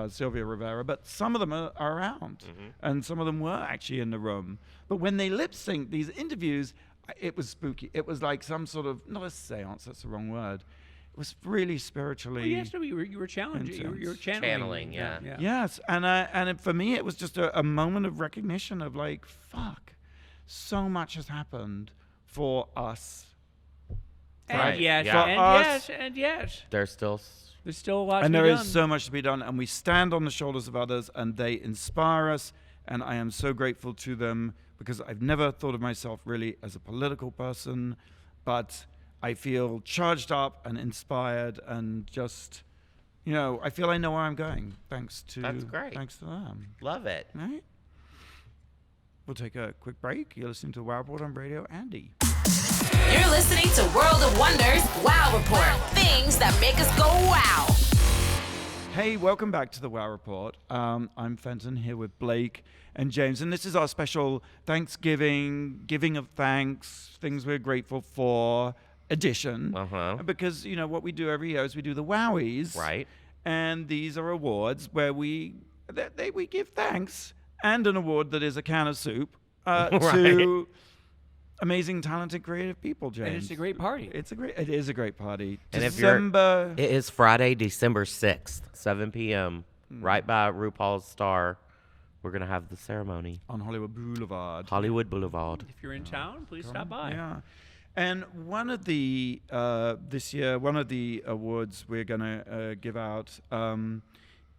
Sylvia Rivera, but some of them are around. Mm-hmm. And some of them were actually in the room. But when they lip synced these interviews, it was spooky. It was like some sort of, not a seance, that's the wrong word. It was really spiritually. Well, yes, no, you were challenging. You were channeling. Yeah. Yes, and for me, it was just a moment of recognition of like, fuck, so much has happened for us. And yes, Yeah. and yes. There's still a lot to and be there done. is so much to be done, and we stand on the shoulders of others, and they inspire us, and I am so grateful to them, because I've never thought of myself really as a political person, but I feel charged up and inspired, and just, I feel I know where I'm going. That's great. Thanks to them. Love it. Right? We'll take a quick break. You're listening to WOW Report on Radio Andy. You're listening to World of Wonders WOW Report. Things that make us go wow. Hey, welcome back to the WOW Report. I'm Fenton here with Blake and James, and this is our special Thanksgiving, giving of thanks, things we're grateful for edition. Because, what we do every year is we do the WOWies. Right. And these are awards where we give thanks and an award that is a can of soup to amazing, talented, creative people, James. And it's a great party. It is a great party. And December. It is Friday, December 6th, 7 p.m., right by RuPaul's Star. We're going to have the ceremony. On Hollywood Boulevard. If you're in town, please stop by. Yeah. And one of the, this year, one of the awards we're going to give out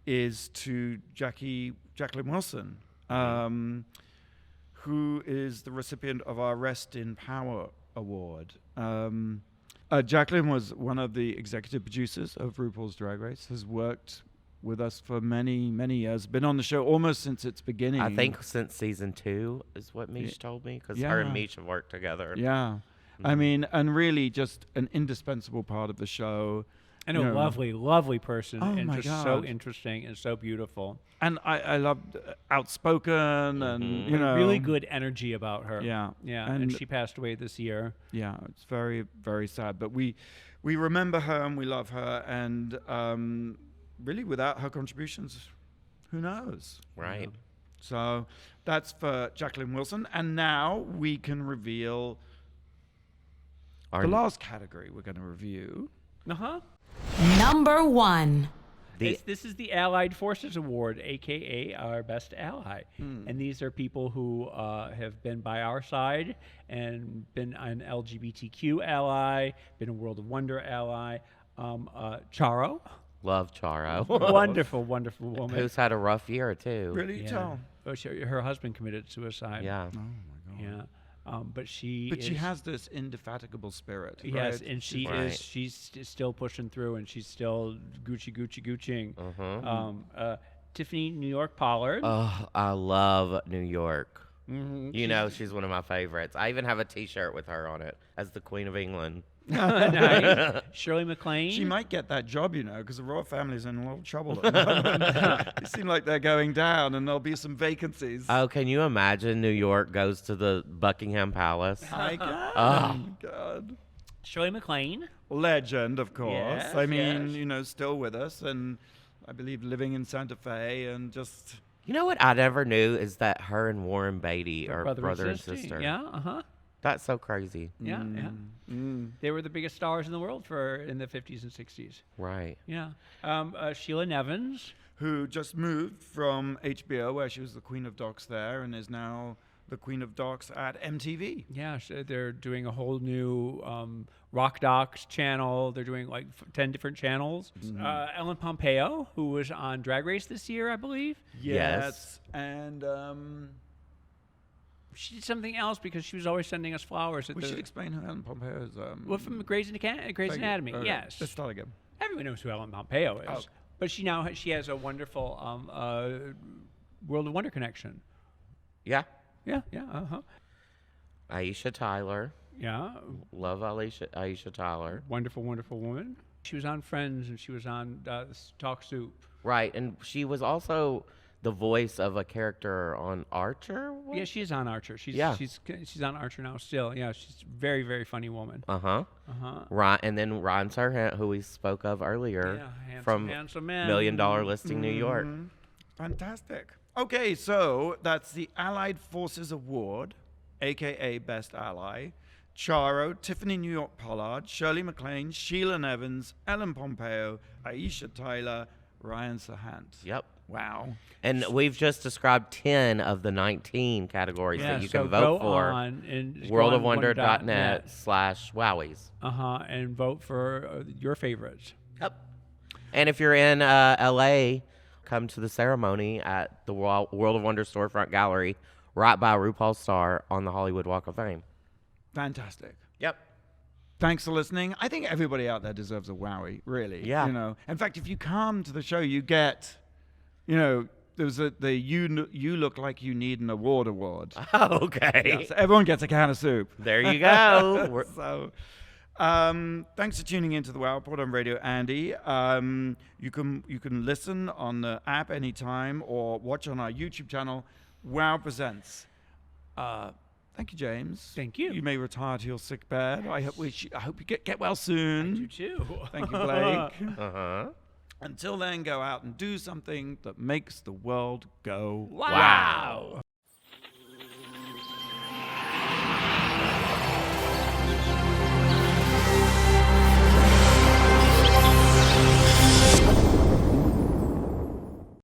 is to Jacqueline Wilson, who is the recipient of our Rest in Power Award. Jacqueline was one of the executive producers of RuPaul's Drag Race, has worked with us for many, many years, been on the show almost since its beginning. I think since season 2 is what Mish told me, because her and Mish have worked together. Yeah. I mean, and really just an indispensable part of the show. And a lovely, lovely person, Oh and my just God. so interesting and so beautiful. And I loved outspoken and, Really good energy about her. Yeah. Yeah, and she passed away this year. Yeah, it's very, very sad. But we remember her and we love her. And really, without her contributions, who knows? Right. So that's for Jacqueline Wilson. And now we can reveal the last category we're going to review. Number 1. This is the Allied Forces Award, a.k.a. our best ally. And these are people who have been by our side and been an LGBTQ ally, been a World of Wonder ally. Charo. Love Charo. Wonderful, wonderful woman. Who's had a rough year, too. Really? Tell. Oh, her husband committed suicide. Yeah. Oh, my God. Yeah. But she has this indefatigable spirit. Yes, right? and she's still pushing through, and she's still Gucciing. Tiffany New York Pollard. Oh, I love New York. Mm-hmm. She's one of my favorites. I even have a T-shirt with her on it as the Queen of England. Nice. Shirley MacLaine. She might get that job, because the royal family's in a lot of trouble at the moment. It seems like they're going down, and there'll be some vacancies. Oh, can you imagine New York goes to the Buckingham Palace? I can. Oh. God. Shirley MacLaine. Legend, of course. Yes, I mean, still with us, and I believe living in Santa Fe, and just... You know what I never knew is that her and Warren Beatty are brother and sister. Yeah, uh-huh. That's so crazy. Yeah, yeah. They were the biggest stars in the world in the 50s and 60s. Right. Yeah. Sheila Nevins. Who just moved from HBO, where she was the Queen of Docs there, and is now the Queen of Docs at MTV. Yeah, they're doing a whole new Rock Docs channel. They're doing like 10 different channels. Ellen Pompeo, who was on Drag Race this year, I believe. Yes. And she did something else because she was always sending us flowers. we should explain who Ellen Pompeo is. Well, from Grey's Anatomy, Okay. yes. Let's start again. Everyone knows who Ellen Pompeo is. Oh. But she has a wonderful World of Wonder connection. Yeah. Yeah, uh-huh. Aisha Tyler. Yeah. Love Aisha Tyler. Wonderful, wonderful woman. She was on Friends and she was on Talk Soup. Right, and she was also the voice of a character on Archer. Yeah, she's on Archer. She's on Archer now still. Yeah, she's a very, very funny woman. Uh-huh. Right, and then Ryan Serhant, who we spoke of earlier, from handsome man. $1 Million Listing New York. Fantastic. Okay, so that's the Allied Forces Award, a.k.a. Best Ally. Charo, Tiffany New York Pollard, Shirley MacLaine, Sheila Nevins, Ellen Pompeo, Aisha Tyler, Ryan Serhant. Yep. Wow. And we've just described 10 of the 19 categories that you can vote for. worldofwonder.net/wowies. And vote for your favorites. Yep. And if you're in LA, come to the ceremony at the World of Wonder Storefront Gallery, right by RuPaul's star on the Hollywood Walk of Fame. Fantastic. Yep. Thanks for listening. I think everybody out there deserves a WOWie, really. Yeah. In fact, if you come to the show, you get, there's the you look like you need an award. Okay. Yeah, so everyone gets a can of soup. There you go. So, thanks for tuning into the WOW Report on Radio Andy. You can listen on the app anytime or watch on our YouTube channel, WOW Presents. Thank you, James. Thank you. You may retire to your sick bed. I hope you get well soon. You too. Thank you, Blake. Uh-huh. Until then, go out and do something that makes the world go wow.